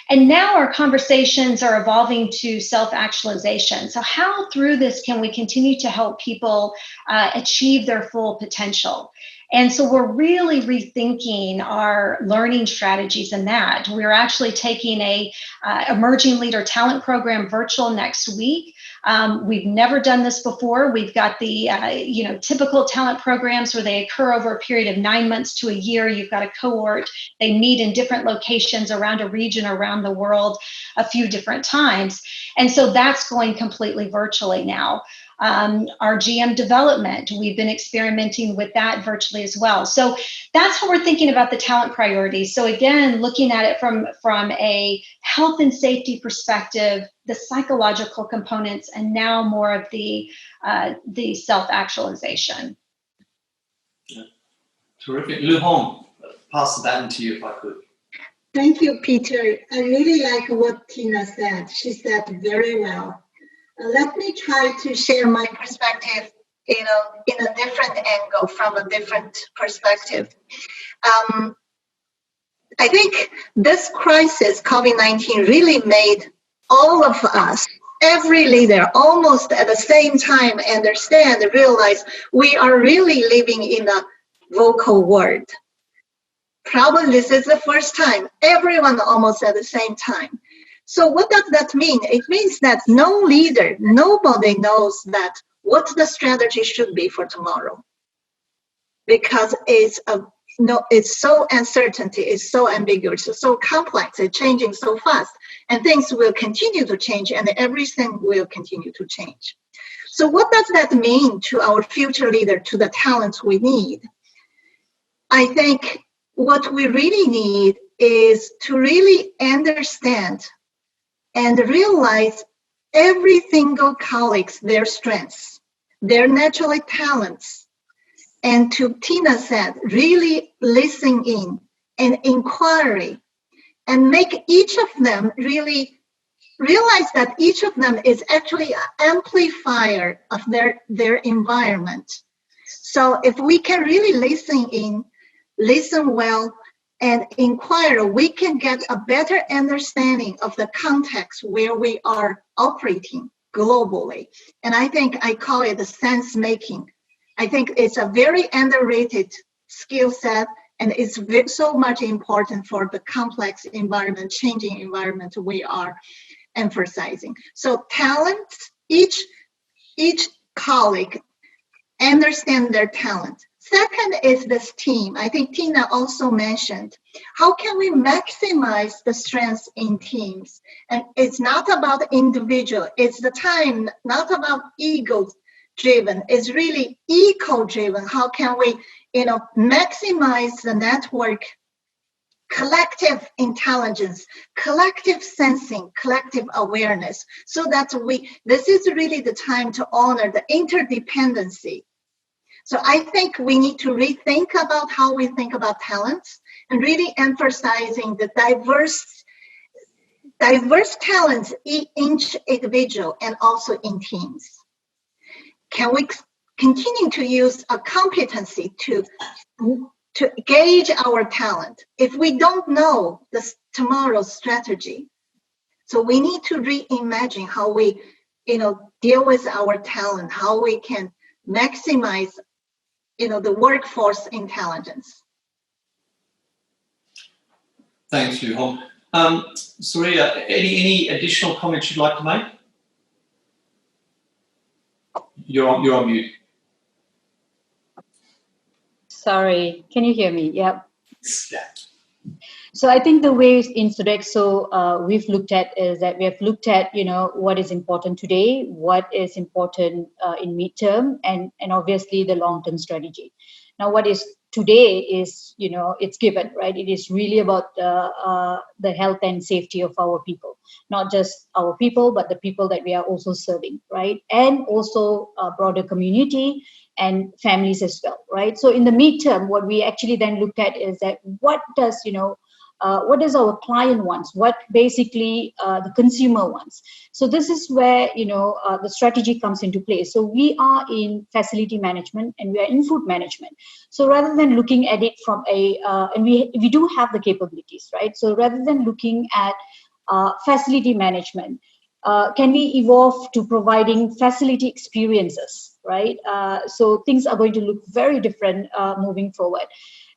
And now our conversations are evolving to self-actualization. So how through this can we continue to help people achieve their full potential? And so we're really rethinking our learning strategies in that. We're actually taking a emerging leader talent program virtual next week. We've never done this before. We've got the typical talent programs where they occur over a period of 9 months to a year. You've got a cohort. They meet in different locations around a region, around the world, a few different times. And so that's going completely virtually now. Our GM development, we've been experimenting with that virtually as well. So that's how we're thinking about the talent priorities. So again, looking at it from a health and safety perspective, the psychological components, and now more of the self-actualization. Yeah. Terrific. Lu Hong, pass the baton to you if I could. Thank you, Peter. I really like what Tina said. She said very well. Let me try to share my perspective, in a different angle, from a different perspective. I think this crisis, COVID-19, really made all of us, every leader, almost at the same time, understand and realize we are really living in a vocal world. Probably this is the first time, everyone almost at the same time. So what does that mean? It means that no leader, nobody knows that what the strategy should be for tomorrow, because it's so uncertainty, it's so ambiguous, it's so complex, it's changing so fast, and things will continue to change, and everything will continue to change. So what does that mean to our future leader, to the talents we need? I think what we really need is to really understand and realize every single colleague's their strengths, their natural talents, and to Tina said, really listen in and inquiry, and make each of them really realize that each of them is actually an amplifier of their environment. So if we can really listen in, listen well, and inquire, we can get a better understanding of the context where we are operating globally. And I think I call it the sense making. I think it's a very underrated skill set, and it's so much important for the complex environment, changing environment we are emphasizing. So talent, each colleague understand their talent. Second is this team. I think Tina also mentioned, how can we maximize the strengths in teams? And it's not about individual, it's the time, not about ego driven, it's really eco driven. How can we, maximize the network, collective intelligence, collective sensing, collective awareness, so that this is really the time to honor the interdependency. So I think we need to rethink about how we think about talents, and really emphasizing the diverse talents in each individual and also in teams. Can we continue to use a competency to gauge our talent if we don't know tomorrow's strategy? So we need to reimagine how we, deal with our talent, how we can maximize, the workforce intelligence. Thanks, Yu-Hong. Soorya, any additional comments you'd like to make? You're on mute. Sorry, can you hear me? Yep. Yeah. So I think the way in Sodexo we've looked at is that we have looked at, what is important today, what is important in midterm, and obviously the long-term strategy. Now, what is today is, it's given, right? It is really about the health and safety of our people, not just our people, but the people that we are also serving, right? And also a broader community and families as well, right? So in the midterm, what we actually then looked at is that what does our client wants, what basically the consumer wants. So this is where, the strategy comes into play. So we are in facility management and we are in food management. So rather than looking at it from and we do have the capabilities, right? So rather than looking at facility management, can we evolve to providing facility experiences, right? So things are going to look very different moving forward.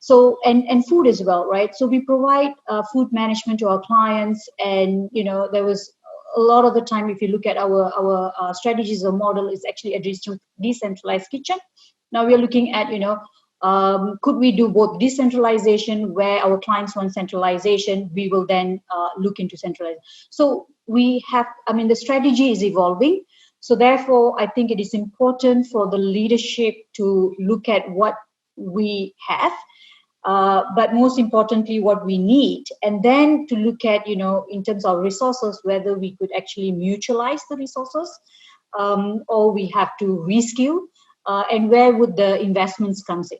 So, and food as well, right? So we provide food management to our clients, and, there was a lot of the time, if you look at our strategies or model, is actually a decentralized kitchen. Now we are looking at, could we do both decentralization, where our clients want centralization, we will then look into centralization. So we have, the strategy is evolving. So therefore, I think it is important for the leadership to look at what we have, but most importantly, what we need, and then to look at, in terms of resources, whether we could actually mutualize the resources, or we have to reskill, and where would the investments comes in.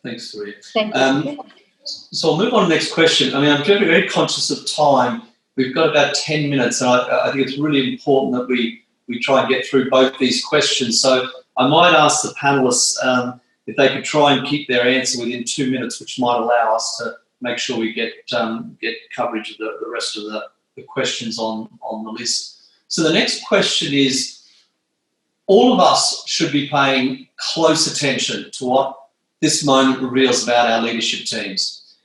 Thanks, Soorya. Thank you. So I'll move on to the next question. I'm very, very conscious of time. We've got about 10 minutes, and I think it's really important that we try and get through both these questions. So I might ask the panelists if they could try and keep their answer within 2 minutes, which might allow us to make sure we get coverage of the rest of the questions on the list. So the next question is, all of us should be paying close attention to what this moment reveals about our leadership teams.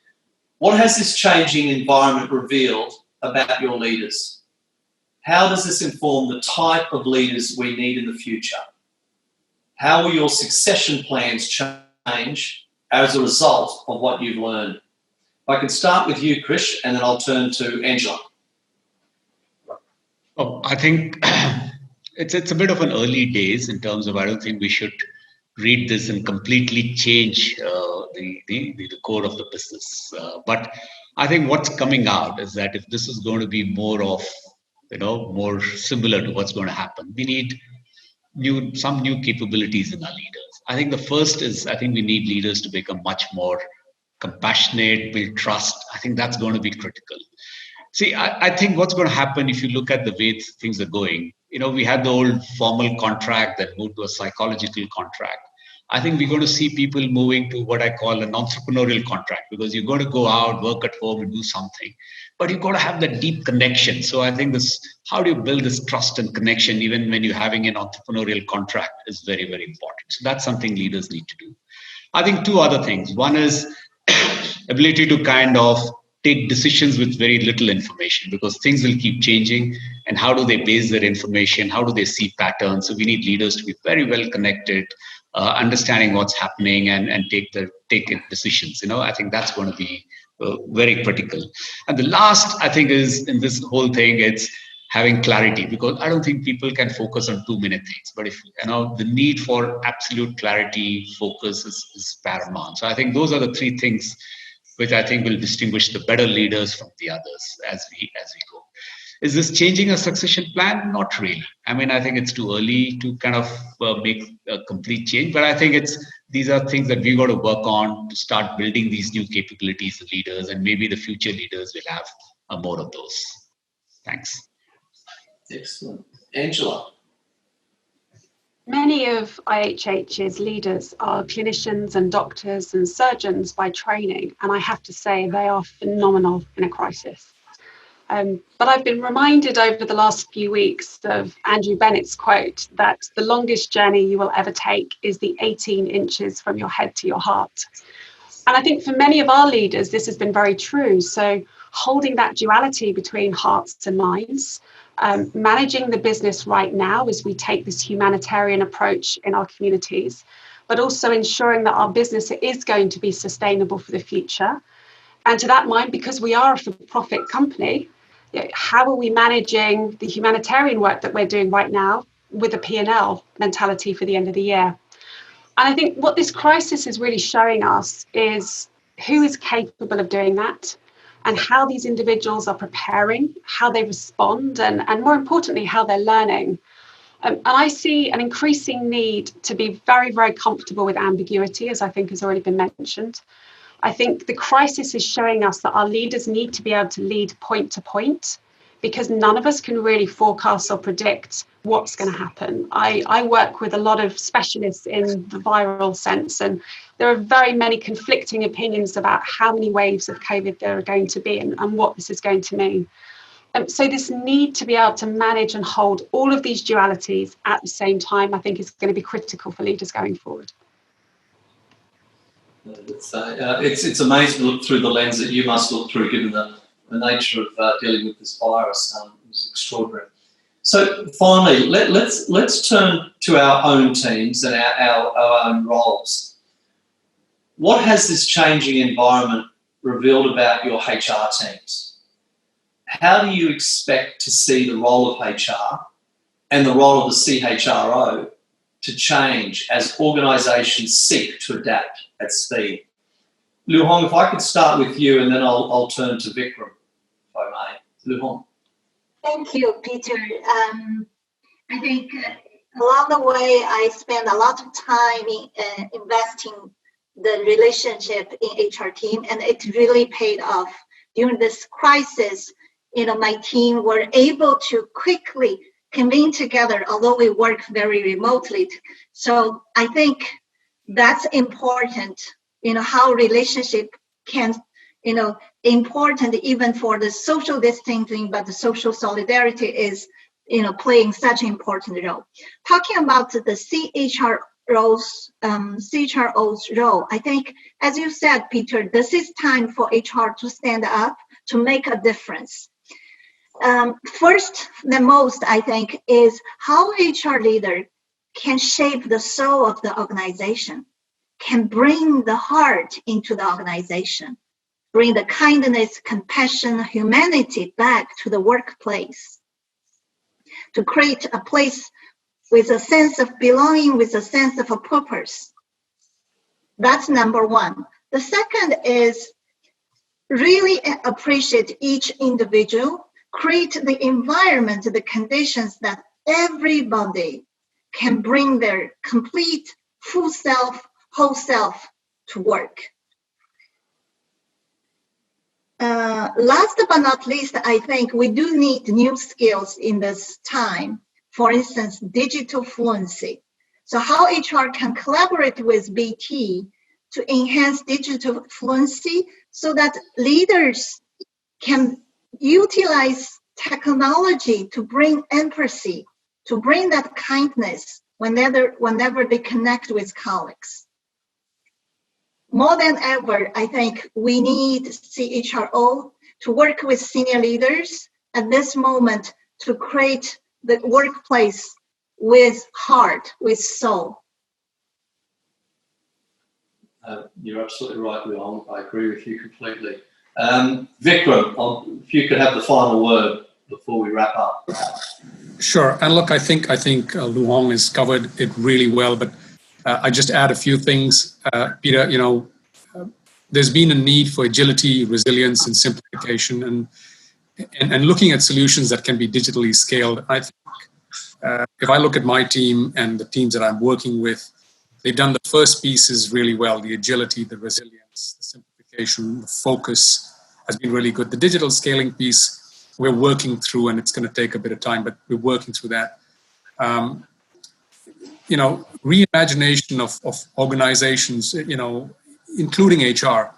What has this changing environment revealed about your leaders? How does this inform the type of leaders we need in the future? How will your succession plans change as a result of what you've learned? I can start with you, Krish, and then I'll turn to Angela. Oh, I think it's a bit of an early days in terms of, I don't think we should read this and completely change the core of the business. But I think what's coming out is that if this is going to be more of, more similar to what's going to happen, we need some new capabilities in our leaders. I think the first is, I think we need leaders to become much more compassionate, build trust. I think that's going to be critical. See, I think what's going to happen if you look at the way things are going, we had the old formal contract that moved to a psychological contract. I think we're going to see people moving to what I call an entrepreneurial contract, because you're going to go out, work at home and do something, but you've got to have that deep connection. So I think how do you build this trust and connection even when you're having an entrepreneurial contract is very, very important. So that's something leaders need to do. I think two other things. One is ability to kind of take decisions with very little information, because things will keep changing. And how do they base their information? How do they see patterns? So we need leaders to be very well connected, understanding what's happening and take decisions. I think that's going to be very critical. And the last, I think, is in this whole thing, it's having clarity, because I don't think people can focus on too many things. But if the need for absolute clarity, focus is paramount. So I think those are the three things which I think will distinguish the better leaders from the others as we go. Is this changing a succession plan? Not really. I mean, I think it's too early to kind of make a complete change, but I think these are things that we've got to work on to start building these new capabilities of leaders, and maybe the future leaders will have more of those. Thanks. Excellent. Angela. Many of IHH's leaders are clinicians and doctors and surgeons by training, and I have to say they are phenomenal in a crisis. But I've been reminded over the last few weeks of Andrew Bennett's quote that the longest journey you will ever take is the 18 inches from your head to your heart. And I think for many of our leaders, this has been very true. So holding that duality between hearts and minds, managing the business right now as we take this humanitarian approach in our communities, but also ensuring that our business is going to be sustainable for the future. And to that mind, because we are a for-profit company, how are we managing the humanitarian work that we're doing right now with a P&L mentality for the end of the year? And I think what this crisis is really showing us is who is capable of doing that, and how these individuals are preparing, how they respond, and more importantly, how they're learning. And I see an increasing need to be very, very comfortable with ambiguity, as I think has already been mentioned. I think the crisis is showing us that our leaders need to be able to lead point to point, because none of us can really forecast or predict what's going to happen. I work with a lot of specialists in the viral sense, and there are very many conflicting opinions about how many waves of COVID there are going to be and what this is going to mean. So this need to be able to manage and hold all of these dualities at the same time, I think, is going to be critical for leaders going forward. It's amazing to look through the lens that you must look through, given the nature of dealing with this virus. It's extraordinary. So finally, let's turn to our own teams and our own roles. What has this changing environment revealed about your HR teams? How do you expect to see the role of HR and the role of the CHRO to change as organisations seek to adapt at speed? Lu Hong, if I could start with you, and then I'll turn to Vikram, if I may. Lu Hong. Thank you, Peter. I think along the way, I spent a lot of time in investing the relationship in HR team, and it really paid off. During this crisis, my team were able to quickly convene together, although we work very remotely. So I think that's important, how relationship can, important even for the social distancing, but the social solidarity is, playing such an important role. Talking about the CHRO's role, I think, as you said, Peter, this is time for HR to stand up to make a difference. First and most, I think, is how HR leader can shape the soul of the organization, can bring the heart into the organization, bring the kindness, compassion, humanity back to the workplace, to create a place with a sense of belonging, with a sense of a purpose. That's number one. The second is really appreciate each individual, create the environment, the conditions that everybody can bring their complete, full self, whole self to work. Last but not least, I think we do need new skills in this time. For instance, digital fluency. So how HR can collaborate with BT to enhance digital fluency so that leaders can utilize technology to bring empathy, to bring that kindness whenever they connect with colleagues. More than ever, I think we need CHRO to work with senior leaders at this moment to create the workplace with heart, with soul. You're absolutely right, Luong. I agree with you completely. Vikram, if you could have the final word before we wrap up. Sure. And look, I think Luong has covered it really well, but I just add a few things. Peter, there's been a need for agility, resilience, and simplification, and looking at solutions that can be digitally scaled. I think if I look at my team and the teams that I'm working with, they've done the first pieces really well. The agility, the resilience, the simplification, the focus has been really good. The digital scaling piece, we're working through, and it's going to take a bit of time, but we're working through that. Reimagination of organizations, including HR,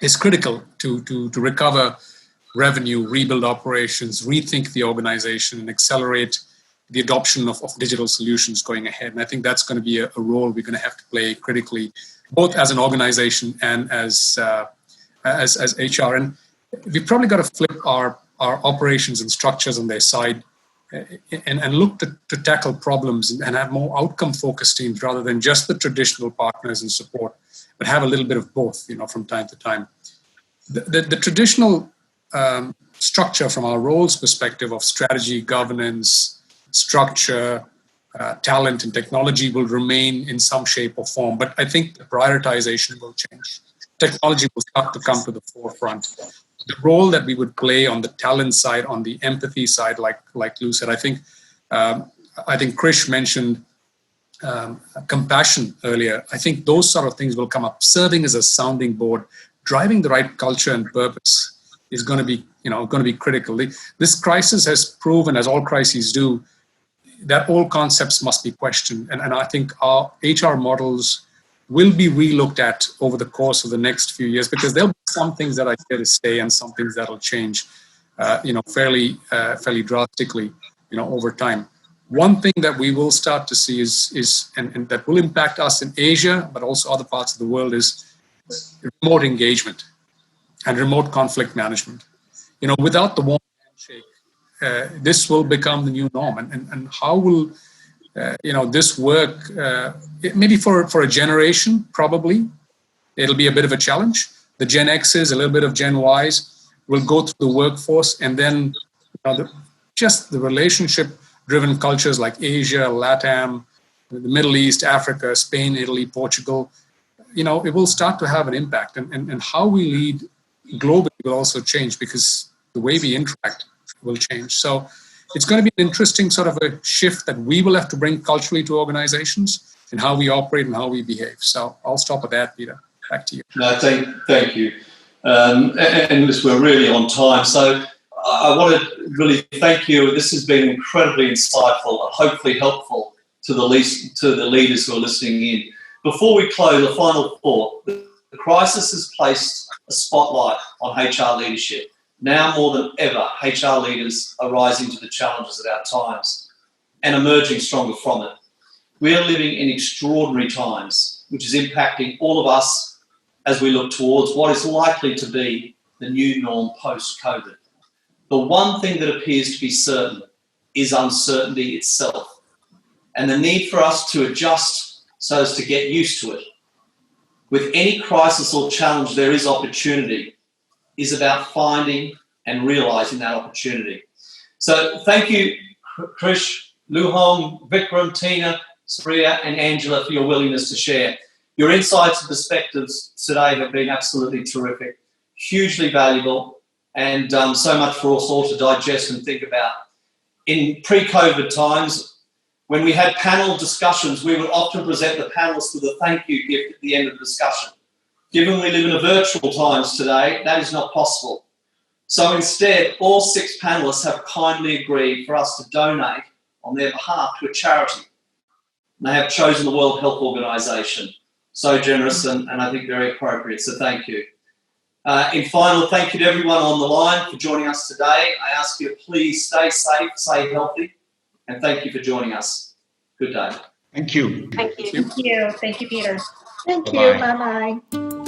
is critical to recover revenue, rebuild operations, rethink the organization, and accelerate the adoption of digital solutions going ahead. And I think that's going to be a role we're going to have to play critically, both as an organization and as HR. And we've probably got to flip our operations and structures on their side and look to tackle problems and have more outcome-focused teams rather than just the traditional partners and support, but have a little bit of both, from time to time. The traditional structure from our roles perspective of strategy, governance, structure, talent, and technology will remain in some shape or form, but I think the prioritization will change. Technology will start to come to the forefront. The role that we would play on the talent side, on the empathy side, like Lou said, I think Krish mentioned compassion earlier. I think those sort of things will come up. Serving as a sounding board, driving the right culture and purpose is going to be critical. This crisis has proven, as all crises do, that all concepts must be questioned. And I think our HR models will be relooked at over the course of the next few years, because there'll be some things that are here to stay and some things that'll change, fairly drastically, over time. One thing that we will start to see is that will impact us in Asia, but also other parts of the world, is remote engagement and remote conflict management. Without the warm handshake, this will become the new norm. And how will this work? Maybe for a generation, probably it'll be a bit of a challenge. The Gen X's, a little bit of Gen Y's will go through the workforce, and then just the relationship-driven cultures like Asia, LATAM, the Middle East, Africa, Spain, Italy, Portugal, it will start to have an impact. And how we lead globally will also change, because the way we interact will change. So it's going to be an interesting sort of a shift that we will have to bring culturally to organizations and how we operate and how we behave. So I'll stop at that, Peter. Back to you. No, thank you. And listen, we're really on time. So I want to really thank you. This has been incredibly insightful and hopefully helpful to the leaders who are listening in. Before we close, a final thought. The crisis has placed a spotlight on HR leadership. Now more than ever, HR leaders are rising to the challenges of our times and emerging stronger from it. We are living in extraordinary times, which is impacting all of us as we look towards what is likely to be the new norm post-COVID. the one thing that appears to be certain is uncertainty itself, and the need for us to adjust so as to get used to it. With any crisis or challenge, there is opportunity. Is about finding and realising that opportunity. So thank you, Krish, Luhong, Vikram, Tina, Soorya, and Angela for your willingness to share. Your insights and perspectives today have been absolutely terrific, hugely valuable, and so much for us all to digest and think about. In pre-COVID times, when we had panel discussions, we would often present the panelists with a thank you gift at the end of the discussion. Given we live in a virtual times today, that is not possible. So instead, all 6 panelists have kindly agreed for us to donate on their behalf to a charity. They have chosen the World Health Organization. So generous and I think very appropriate, so thank you. In final, thank you to everyone on the line for joining us today. I ask you to please stay safe, stay healthy, and thank you for joining us. Good day. Thank you. Thank you. Thank you. Thank you, Peter. Thank you. Bye-bye. Bye-bye.